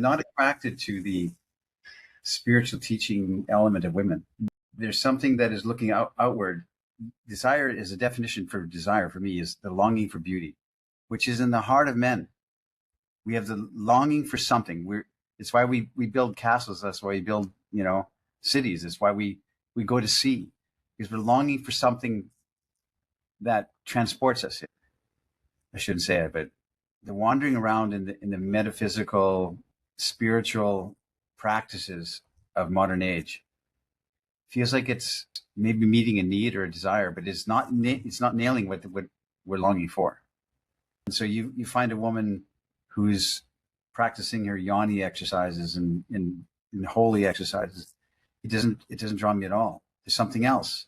I'm not attracted to the spiritual teaching element of women. There's something that is looking outward. Desire is a definition for desire for me is the longing for beauty, which is in the heart of men. We have the longing for something. It's why we build castles. That's why we build, cities. It's why we go to sea, because we're longing for something that transports us. I shouldn't say it, but the wandering around in the metaphysical, spiritual practices of modern age feels like it's maybe meeting a need or a desire, but it's not nailing what we're longing for. And so you find a woman who's practicing her yoni exercises and in holy exercises. It doesn't draw me at all. There's something else.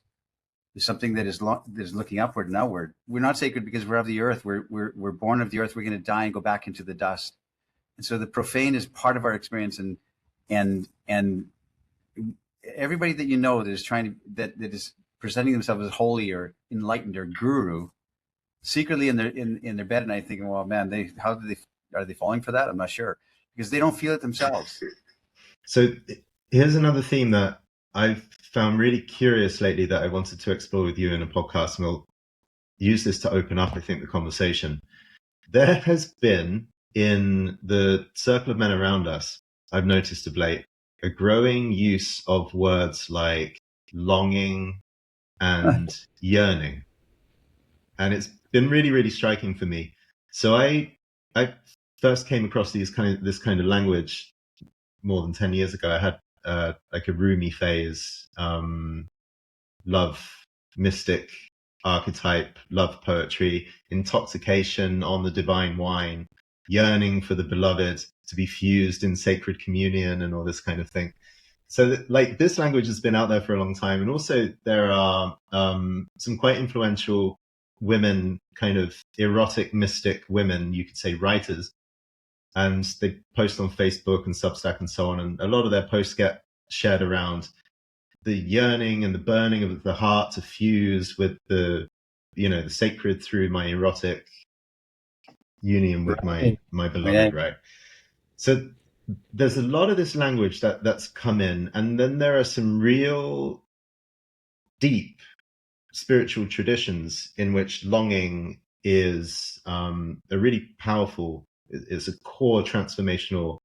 There's something that is looking upward and outward. We're not sacred because we're of the earth. We're born of the earth. We're going to die and go back into the dust. And so the profane is part of our experience, and everybody that that is that is presenting themselves as holy or enlightened or guru, secretly in their bed at night thinking, well, man, are they falling for that? I'm not sure, because they don't feel it themselves. So here's another theme that I've found really curious lately that I wanted to explore with you in a podcast, and we'll use this to open up, I think, the conversation. There has been, in the circle of men around us, I've noticed of late, a growing use of words like longing and yearning. And it's been really, really striking for me. So I first came across this kind of language more than 10 years ago. I had like a Rumi phase, love, mystic archetype, love poetry, intoxication on the divine wine, yearning for the beloved, to be fused in sacred communion, and all this kind of thing. So like this language has been out there for a long time. And also there are some quite influential women, kind of erotic, mystic women, you could say, writers. And they post on Facebook and Substack and so on. And a lot of their posts get shared around the yearning and the burning of the heart to fuse with the sacred through my erotic union with my beloved, right? So there's a lot of this language that's come in, and then there are some real deep spiritual traditions in which longing is a really powerful, it's a core transformational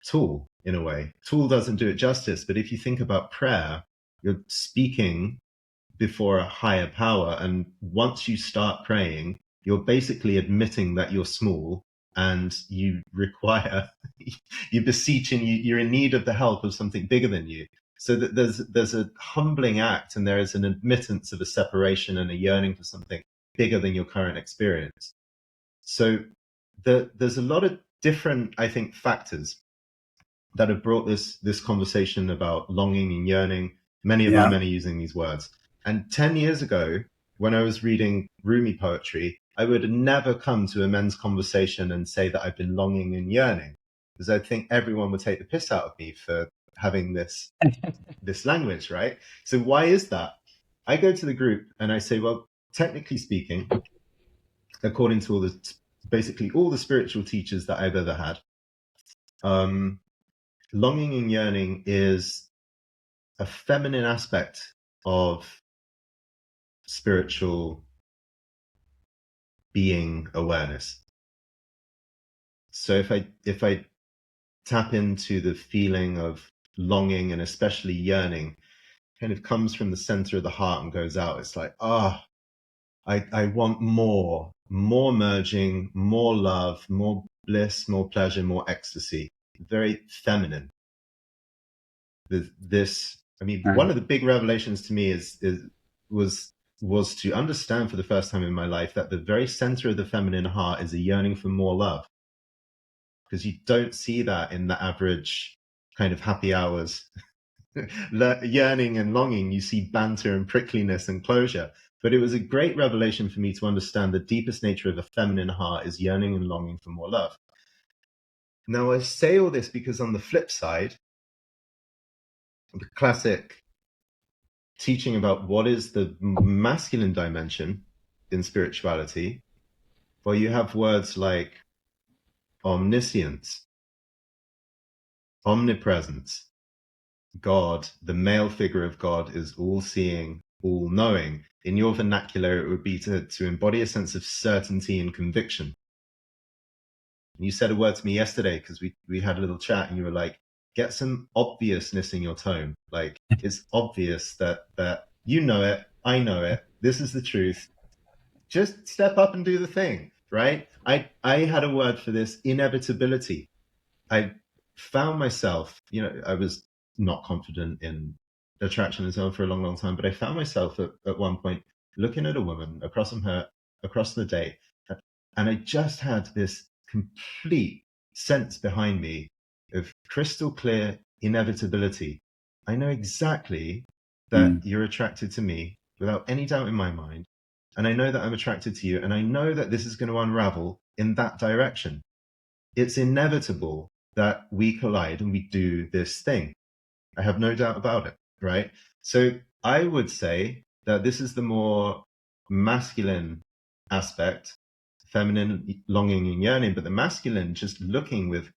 tool in a way. Tool doesn't do it justice, but if you think about prayer, you're speaking before a higher power, and once you start praying, you're basically admitting that you're small and you require, you're beseeching, you're in need of the help of something bigger than you. So that there's a humbling act, and there is an admittance of a separation and a yearning for something bigger than your current experience. So there's a lot of different, I think, factors that have brought this conversation about longing and yearning. Many of our men are using these words. And 10 years ago, when I was reading Rumi poetry, I would have never come to a men's conversation and say that I've been longing and yearning, because I think everyone would take the piss out of me for having this language, right? So why is that? I go to the group and I say, well, technically speaking, according to basically all the spiritual teachers that I've ever had, longing and yearning is a feminine aspect of spiritual being awareness. So if I tap into the feeling of longing, and especially yearning, kind of comes from the center of the heart and goes out, it's like, I want more merging, more love, more bliss, more pleasure, more ecstasy. Very feminine. One of the big revelations to me was to understand for the first time in my life that the very center of the feminine heart is a yearning for more love. Because you don't see that in the average kind of happy hours. Yearning and longing, you see banter and prickliness and closure. But it was a great revelation for me to understand the deepest nature of a feminine heart is yearning and longing for more love. Now, I say all this because on the flip side, the classic teaching about what is the masculine dimension in spirituality, well, you have words like omniscience, omnipresence. God, the male figure of God, is all-seeing, all-knowing. In your vernacular, it would be to embody a sense of certainty and conviction. And you said a word to me yesterday because we had a little chat, and you were like, get some obviousness in your tone. Like, it's obvious that you know it, I know it, this is the truth. Just step up and do the thing, right? I had a word for this: inevitability. I found myself, I was not confident in attraction and so on for a long, long time, but I found myself at one point looking at a woman across the day, and I just had this complete sense behind me of crystal clear inevitability. I know exactly that you're attracted to me without any doubt in my mind, and I know that I'm attracted to you, and I know that this is going to unravel in that direction. It's inevitable that we collide and we do this thing. I have no doubt about it, right? So I would say that this is the more masculine aspect, feminine longing and yearning, but the masculine just looking with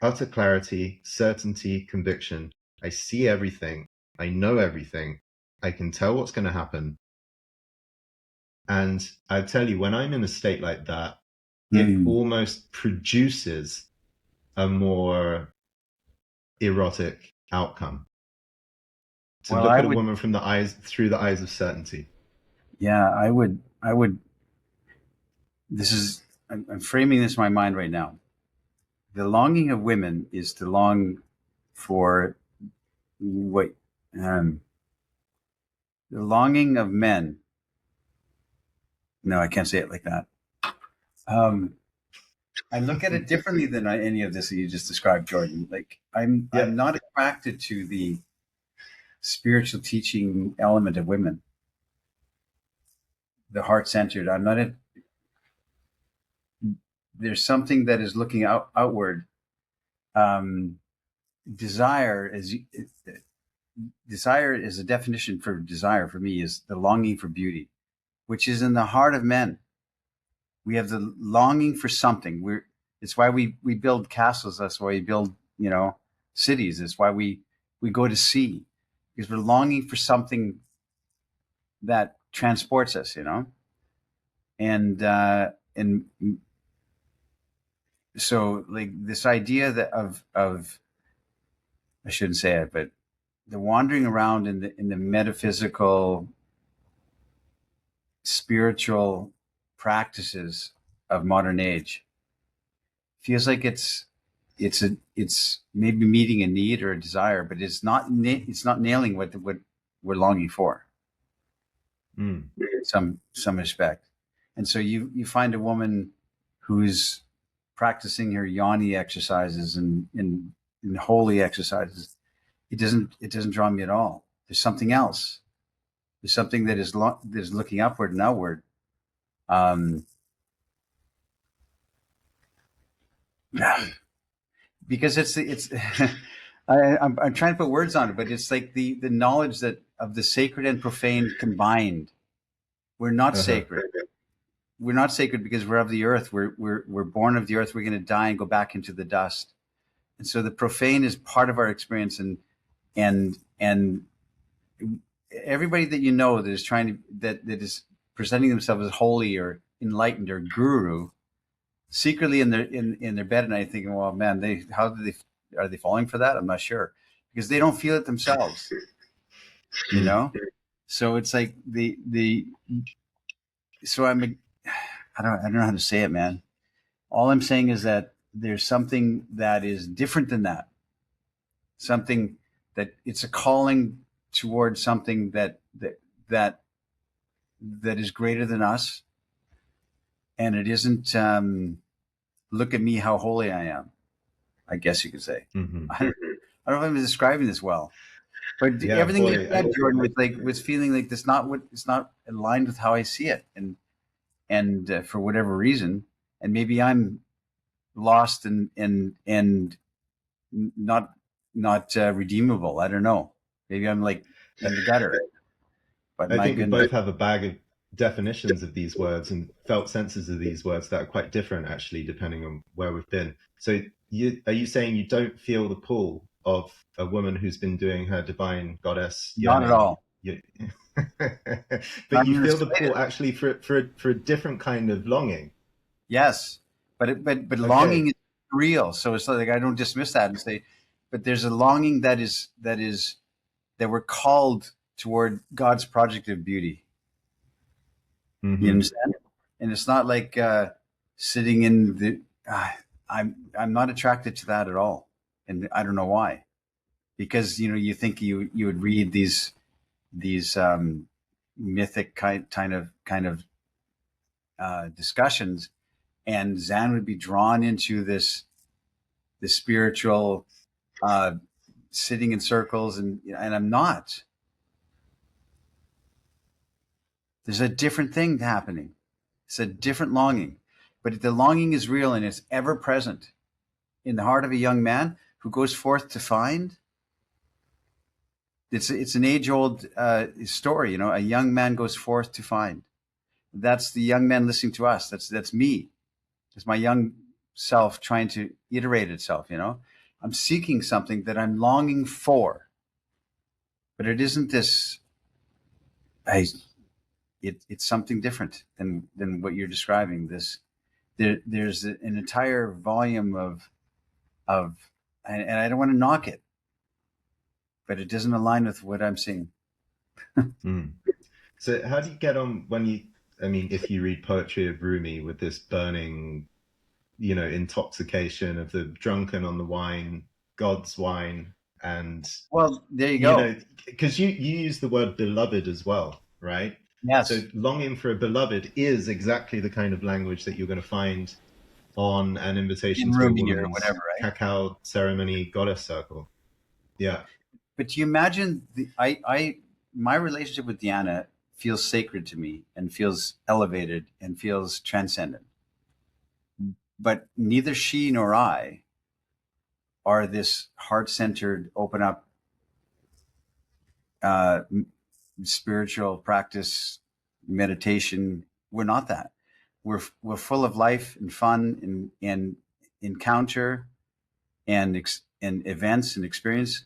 utter clarity, certainty, conviction. I see everything. I know everything. I can tell what's going to happen. And I tell you, when I'm in a state like that, it almost produces a more erotic outcome. To look at a woman through the eyes of certainty. Yeah, I would. I'm framing this in my mind right now. The longing of women is to long for the longing of men. No, I can't say it like that. I look at it differently than any of this that you just described, Jordan. Like I'm not attracted to the spiritual teaching element of women, the heart-centered. I'm not. There's something that is looking outward. Desire is a definition for desire for me is the longing for beauty, which is in the heart of men. We have the longing for something. It's why we build castles. That's why we build, cities. It's why we go to sea, because we're longing for something that transports us, and so like this idea that of I shouldn't say it, but the wandering around in the metaphysical, spiritual practices of modern age feels like it's maybe meeting a need or a desire, but it's not nailing what we're longing for. In some respect. And so you find a woman who's practicing her yoni exercises and holy exercises. It doesn't draw me at all. There's something else. There's something that is looking upward and outward. Because it's I'm trying to put words on it, but it's like the knowledge that of the sacred and profane combined. We're not sacred. We're not sacred because we're of the earth. We're born of the earth. We're going to die and go back into the dust. And so the profane is part of our experience, and everybody that you know that is trying to that is presenting themselves as holy or enlightened or guru, secretly in their bed at night thinking, well, man, are they falling for that? I'm not sure, because they don't feel it themselves. So it's like so I don't know how to say it, man. All I'm saying is that there's something that is different than that. Something that it's a calling towards something that is greater than us, and it isn't. Look at me, how holy I am. I guess you could say. I don't know if I'm describing this well, but everything you said, Jordan, was feeling like it's not aligned with how I see it, and for whatever reason, and maybe I'm lost and not redeemable. I don't know. Maybe I'm like in the gutter. But I think we both have a bag of definitions of these words and felt senses of these words that are quite different, actually, depending on where we've been. So are you saying you don't feel the pull of a woman who's been doing her divine goddess Not at yearning? all. But Not you even feel the slated. pull actually for a different kind of longing. Yes, but longing Okay. is real. So it's like I don't dismiss that and say, but there's a longing that we're called toward God's project of beauty. You Hmm. understand? And it's not like sitting in the. I'm not attracted to that at all, and I don't know why. Because you think you would read these mythic kind of discussions, and Zan would be drawn into this spiritual uh, sitting in circles, and I'm not. There's a different thing happening. It's a different longing, but the longing is real and it's ever present in the heart of a young man who goes forth to find. It's an age old story. A young man goes forth to find. That's the young man listening to us. That's me. It's my young self trying to iterate itself. I'm seeking something that I'm longing for, but it isn't this. I it's something different than what you're describing. There's an entire volume of and I don't want to knock it, but it doesn't align with what I'm seeing. Mm. So how do you get on when I mean, if you read poetry of Rumi with this burning, intoxication of the drunken on the wine, God's wine, and, Well, there you go. because you use the word beloved as well, right? So Yes, longing for a beloved is exactly the kind of language that you're going to find on an invitation in to a Rumi or woman's whatever, right? cacao ceremony goddess circle. Yeah. But do you imagine my relationship with Diana feels sacred to me and feels elevated and feels transcendent. But neither she nor I are this heart-centered, open up, uh, spiritual practice, meditation. We're not that. We're full of life and fun and encounter and events and experience,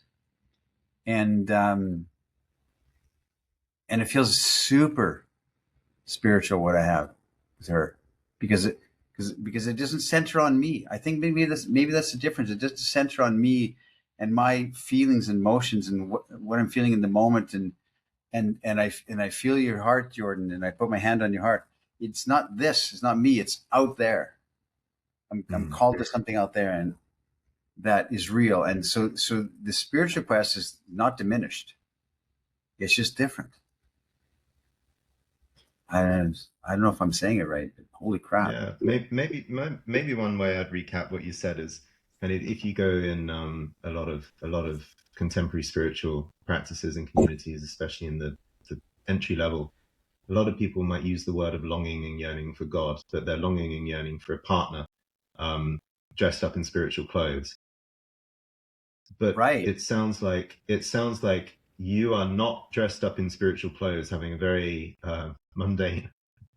and and it feels super spiritual what I have with her because it doesn't center on me. I think maybe that's the difference. It doesn't center on me and my feelings and emotions and what I'm feeling in the moment and I feel your heart, Jordan, and I put my hand on your heart. It's not this. It's not me. It's out there. I'm Mm. called to something out there, and that is real. And so the spiritual quest is not diminished. It's just different. I don't know if I'm saying it right, but holy crap. Yeah, maybe one way I'd recap what you said is, and if you go in a lot of contemporary spiritual practices and communities, especially in the entry level, a lot of people might use the word of longing and yearning for God, but they're longing and yearning for a partner, um, dressed up in spiritual clothes. But Right. it sounds like you are not dressed up in spiritual clothes, having a very mundane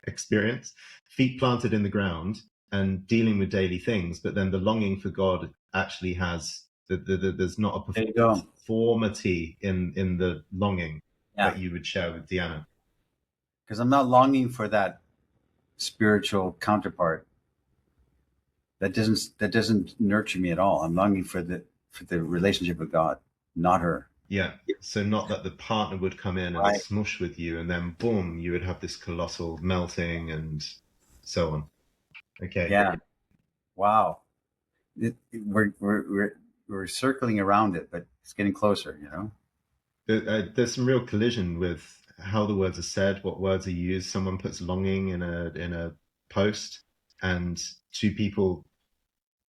experience, feet planted in the ground and dealing with daily things. But then the longing for God actually has there's not a There you go. performity in the longing Yeah. that you would share with Deanna. Because I'm not longing for that spiritual counterpart. That doesn't nurture me at all. I'm longing for the relationship with God, not her. Yeah. So not that the partner would come in and Right. smush with you and then boom, you would have this colossal melting and so on. Okay. Yeah. Wow. We're circling around it, but it's getting closer. There's some real collision with how the words are said, what words are used. Someone puts longing in a post, and two people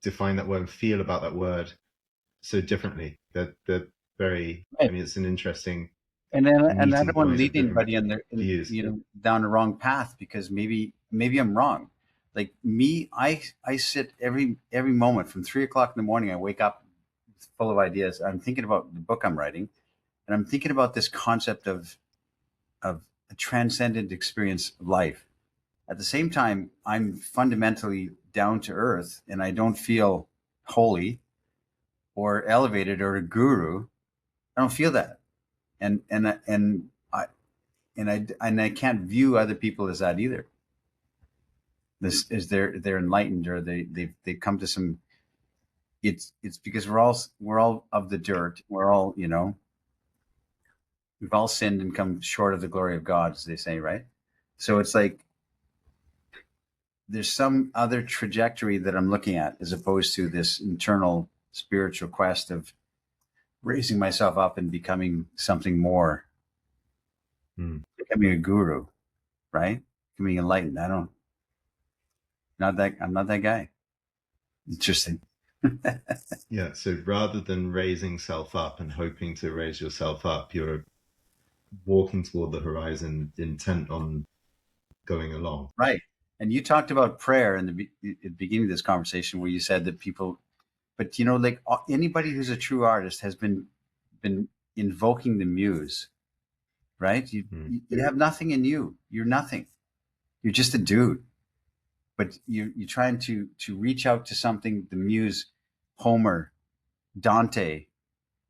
define that word and feel about that word so differently. They're very. I Right. mean, it's an interesting And I meeting don't want to point of lead different anybody views. down the wrong path because maybe I'm wrong. Like me, I sit every moment from 3 o'clock in the morning. I wake up full of ideas. I'm thinking about the book I'm writing, and I'm thinking about this concept of a transcendent experience of life. At the same time, I'm fundamentally down to earth, and I don't feel holy or elevated or a guru. I don't feel that. And I can't view other people as that either. This is they're enlightened, or they've come to some. It's because we're all of the dirt. We're all, we've all sinned and come short of the glory of God, as they say, right? So it's like there's some other trajectory that I'm looking at, as opposed to this internal spiritual quest of raising myself up and becoming something more, becoming a guru, right? Becoming enlightened. I'm not that guy. Interesting. Yeah. So rather than raising self up and hoping to raise yourself up, you're walking toward the horizon, intent on going along. Right. And you talked about prayer at the beginning of this conversation, where you said that people, but like anybody who's a true artist has been invoking the muse, right? You have nothing in you. You're nothing. You're just a dude. But you're trying to reach out to something. The muse, Homer, Dante,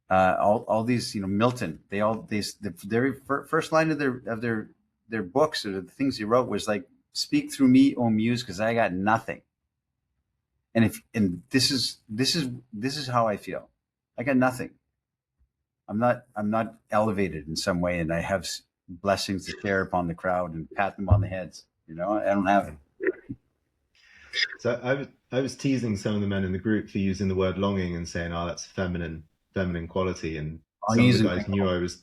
all these, Milton. The very first line of their books, or the things he wrote, was like, "Speak through me, O muse, because I got nothing." And this is how I feel. I got nothing. I'm not elevated in some way, and I have blessings to share upon the crowd and pat them on the heads. I don't have it. So I was teasing some of the men in the group for using the word longing and saying, "Oh, that's a feminine quality," and some of the guys knew I was.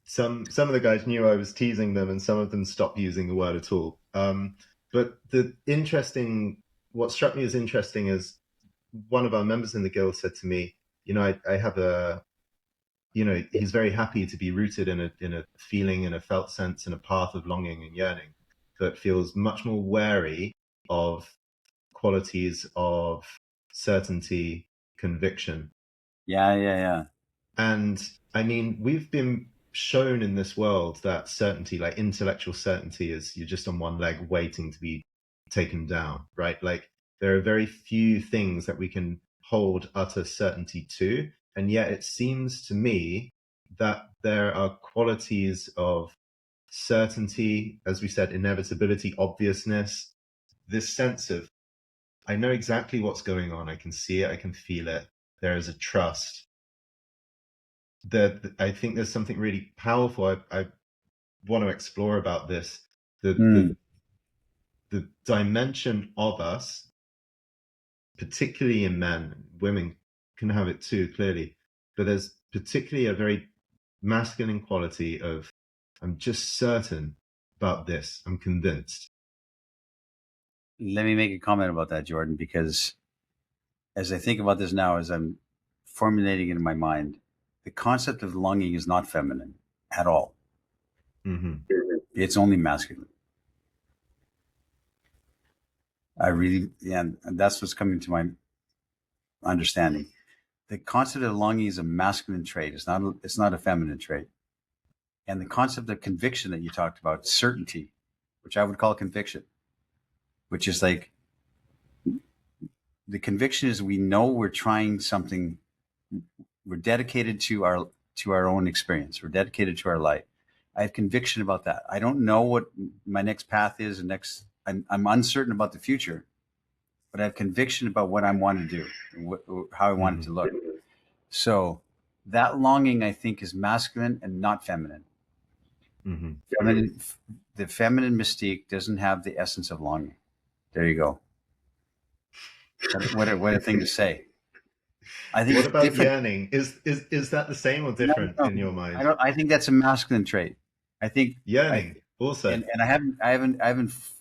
Some of the guys knew I was teasing them, and some of them stopped using the word at all. But what struck me as interesting is one of our members in the guild said to me, I have he's very happy to be rooted in a feeling, in a felt sense, in a path of longing and yearning, but feels much more wary of qualities of certainty, conviction. Yeah. And I mean, we've been shown in this world that certainty, like intellectual certainty, is you're just on one leg waiting to be taken down, right? Like there are very few things that we can hold utter certainty to. And yet it seems to me that there are qualities of certainty, as we said, inevitability, obviousness, this sense of, I know exactly what's going on. I can see it. I can feel it. There is a trust. I think there's something really powerful I want to explore about this. The dimension of us, particularly in men, women can have it too, clearly, but there's particularly a very masculine quality of, I'm just certain about this. I'm convinced. Let me make a comment about that, Jordan, because as I think about this now, as I'm formulating it in my mind, the concept of longing is not feminine at all. Mm-hmm. It's only masculine. And that's what's coming to my understanding. The concept of longing is a masculine trait. It's not a feminine trait. And the concept of conviction that you talked about, certainty, which I would call conviction, which is like, the conviction is we know we're trying something. We're dedicated to our own experience. We're dedicated to our life. I have conviction about that. I don't know what my next path is, and I'm uncertain about the future, but I have conviction about what I want to do and how I want it to look. So that longing, I think, is masculine and not feminine. The feminine mystique doesn't have the essence of longing. There you go. What a thing to say. I think. What about yearning? Is that the same or different in your mind? I think that's a masculine trait. I think yearning also, and I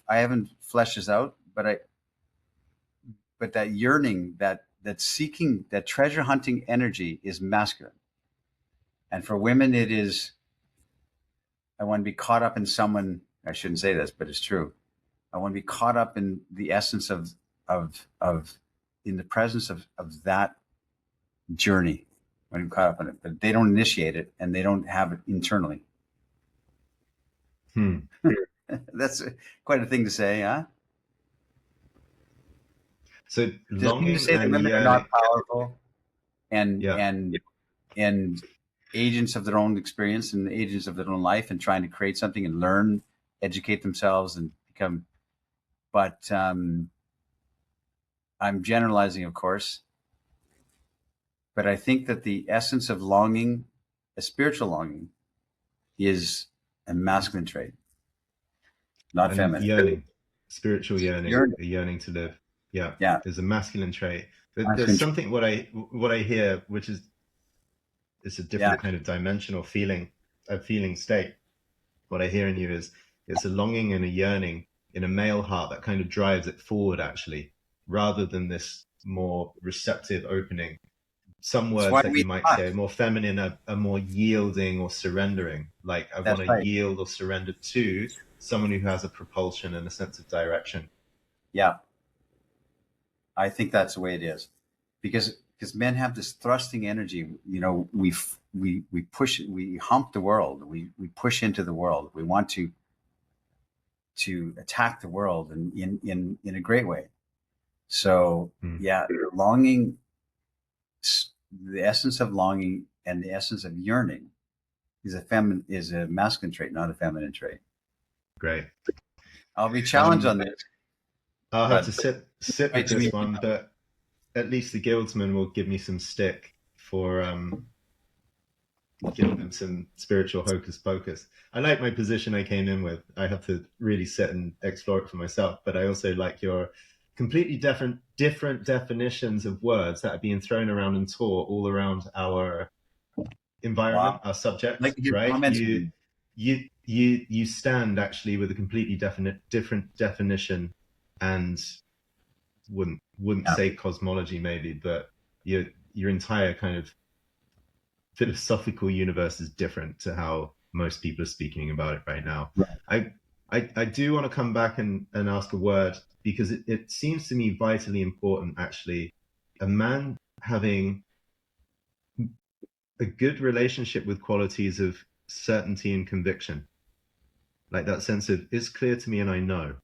haven't fleshed this out, but that yearning, that seeking, that treasure hunting energy is masculine, and for women it is. I want to be caught up in someone. I shouldn't say this, but it's true. I want to be caught up in the essence of in the presence of that journey. When I'm caught up in it, but they don't initiate it and they don't have it internally. That's quite a thing to say, huh? So Does it mean to longing say that and women are yearning. not powerful and Yeah. and agents of their own experience and agents of their own life and trying to create something and learn, educate themselves and become, but I'm generalizing, of course, but I think that the essence of longing, a spiritual longing, is a masculine trait, not And feminine. yearning, spiritual yearning, Yearning. a yearning to live. Yeah. Yeah, Is a masculine trait. But there's masculine trait. something what I hear, which is it's a Yeah, different kind of dimensional feeling, a feeling state. What I hear in you is it's a longing and a yearning in a male heart that kind of drives it forward, actually, rather than this more receptive opening. Some that's words why that we you might talk. say are more feminine are more yielding or surrendering. Like I want That's to right. yield or surrender to someone who has a propulsion and a sense of direction. Yeah, I think that's the way it is, because men have this thrusting energy. You know, we push, we hump the world. We push into the world. We want to attack the world and in a great way. So Mm, yeah, longing, the essence of longing and the essence of yearning is a masculine trait, not a feminine trait. great. I'll be challenged Um, on this, I'll have but to sit right with to me. this one, but at least the guildsman will give me some stick for giving them some spiritual hocus pocus. I like my position I came in with. I have to really sit and explore it for myself, but I also like your completely different definitions of words that are being thrown around and taught all around our environment, Wow, our I'd like subject, to hear right? comments from You you. you you stand actually with a completely different definition, and wouldn't Yeah, say cosmology maybe, but your entire kind of philosophical universe is different to how most people are speaking about it right now. right. I do want to come back and ask a word because it seems to me vitally important actually. A man having a good relationship with qualities of certainty and conviction, like that sense of it's clear to me and I know.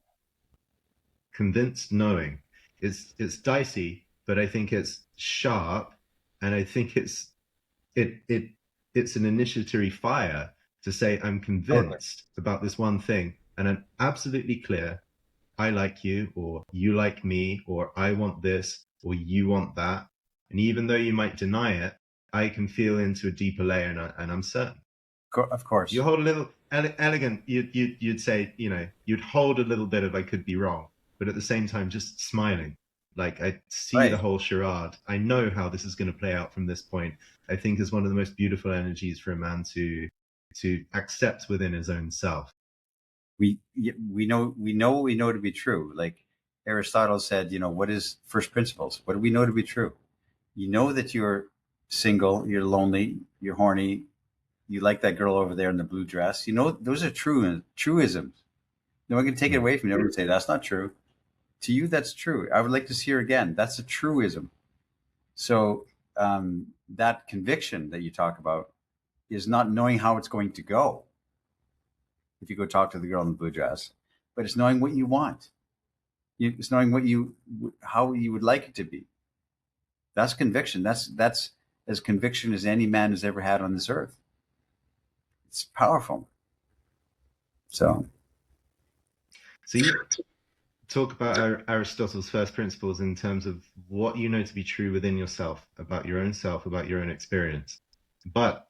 Convinced knowing. It's dicey, but I think it's sharp, and I think it's an initiatory fire to say I'm Totally. convinced about this one thing, and I'm absolutely clear. I like you, or you like me, or I want this, or you want that. And even though you might deny it, I can feel into a deeper layer, and I'm certain. Of You course. hold a little elegant. You'd say, you'd hold a little bit of I could be wrong, but at the same time, just smiling. Like I see the Right. whole charade. I know how this is going to play out from this point. I think is one of the most beautiful energies for a man to accept within his own self. We know to be true. Like Aristotle said, what is first principles? What do we know to be true? You know that you're single, you're lonely, you're horny, you like that girl over there in the blue dress. Those are truisms. No one can take it Mm. away from you. No one can say that's not true. To you, that's true. I would like to see her again. That's a truism. So that conviction that you talk about is not knowing how it's going to go if you go talk to the girl in the blue dress, but it's knowing what you want. It's knowing how you would like it to be. That's conviction. That's as conviction as any man has ever had on this earth. It's powerful. So So you talk about Aristotle's first principles in terms of what you know to be true within yourself, about your own self, about your own experience. But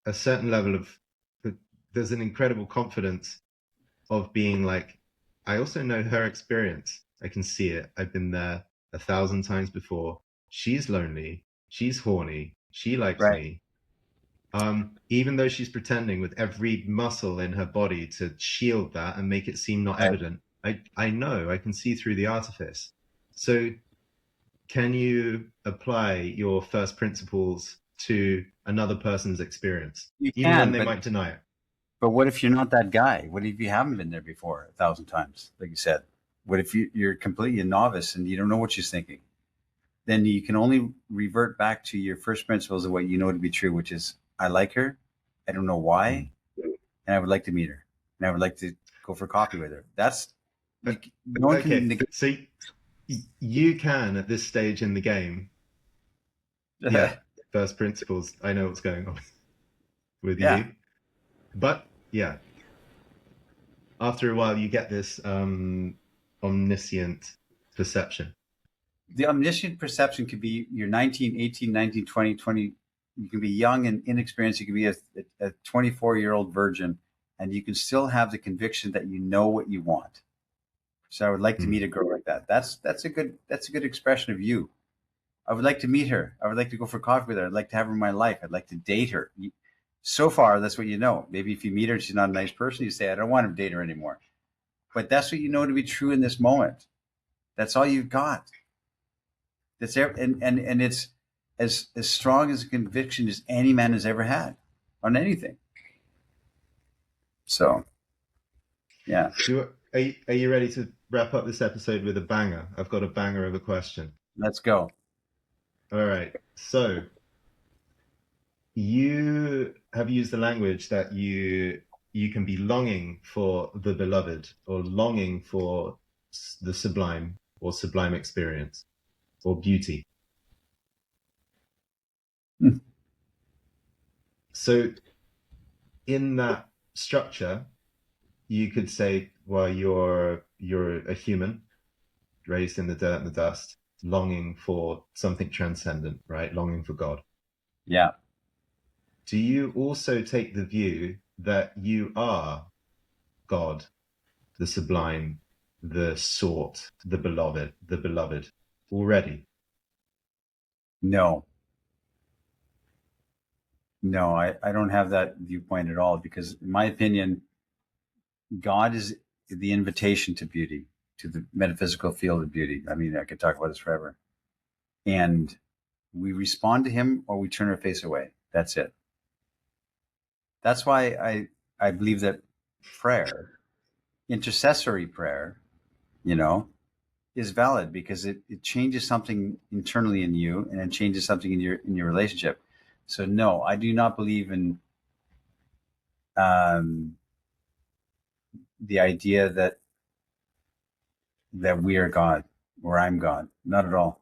a certain level of there's an incredible confidence of being like, I also know her experience. I can see it. I've been there 1,000 times before. She's lonely. She's horny. She likes right, me. Even though she's pretending with every muscle in her body to shield that and make it seem not right. evident, I know, I can see through the artifice. So can you apply your first principles to another person's experience, You even when can, they but might deny it? what if you're not that guy? What if you haven't been there before 1,000 times, like you said? What if you're completely a novice and you don't know what she's thinking? Then you can only revert back to your first principles of what you know to be true, which is I like her, I don't know Mm. why, and I would like to meet her, and I would like to go for coffee with her. That's Uh, no one can Okay, negate. so you can at this stage in the game. Yeah, first principles. I know what's going on with Yeah. you, but yeah, after a while you get this omniscient perception. The omniscient perception could be you're 19, 18, 19, 20, 20. You can be young and inexperienced. You can be a 24-year-old virgin, and you can still have the conviction that you know what you want. So I would like to meet a girl like that. That's a good expression of you. I would like to meet her. I would like to go for coffee with her. I'd like to have her in my life. I'd like to date her. So far, that's what you know. Maybe if you meet her and she's not a nice person, you say, I don't want to date her anymore. But that's what you know to be true in this moment. That's all you've got. That's and it's as strong as a conviction as any man has ever had on anything. So, yeah. Are you ready to wrap up this episode with a banger? I've got a banger of a question. Let's go. All right. So you have used the language that you can be longing for the beloved, or longing for the sublime, or sublime experience, or beauty. So in that structure, you could say, well, you're a human raised in the dirt and the dust, longing for something transcendent, right? Longing for God. Yeah. Do you also take the view that you are God, the sublime, the sought, the beloved already? No. No, I don't have that viewpoint at all, because in my opinion, God is the invitation to beauty, to the metaphysical field of beauty. I mean, I could talk about this forever. And we respond to him or we turn our face away. That's it. That's why I believe that prayer, intercessory prayer, is valid, because it changes something internally in you, and it changes something in your relationship. So no, I do not believe in the idea that we are God or I'm God. Not at all.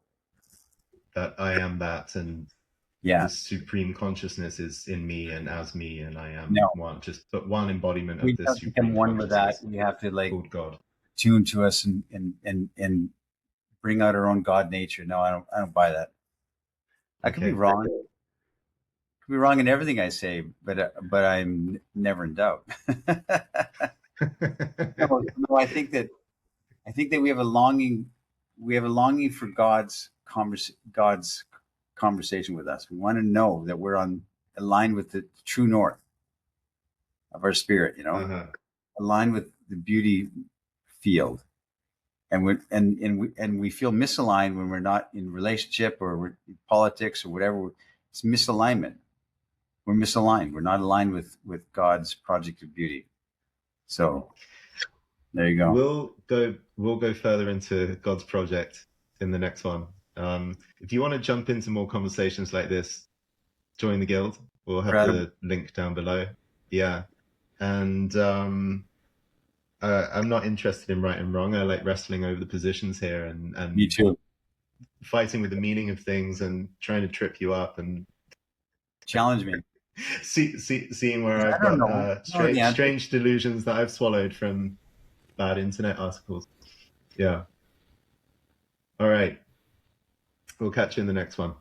That I am that, and the supreme consciousness is in me and as me, and I am one, but one embodiment of this supreme one with that. We have to called God tune to us and bring out our own God nature. No, I don't buy that. I could be wrong. Could be wrong in everything I say, but I'm never in doubt. No, I think that we have a longing. We have a longing for God's conversation with us. We want to know that we're aligned with the true north of our spirit. Aligned with the beauty field, and we feel misaligned when we're not in relationship or we're in politics or whatever. It's misalignment. We're misaligned. We're not aligned with God's project of beauty. So there you go. We'll go further into God's project in the next one. If you want to jump into more conversations like this, join the guild. We'll have the link down below. Yeah. And I'm not interested in right and wrong. I like wrestling over the positions here, and me too. Fighting with the meaning of things and trying to trip you up and challenge me. Seeing where I've got strange delusions that I've swallowed from bad internet articles. Yeah. All right. We'll catch you in the next one.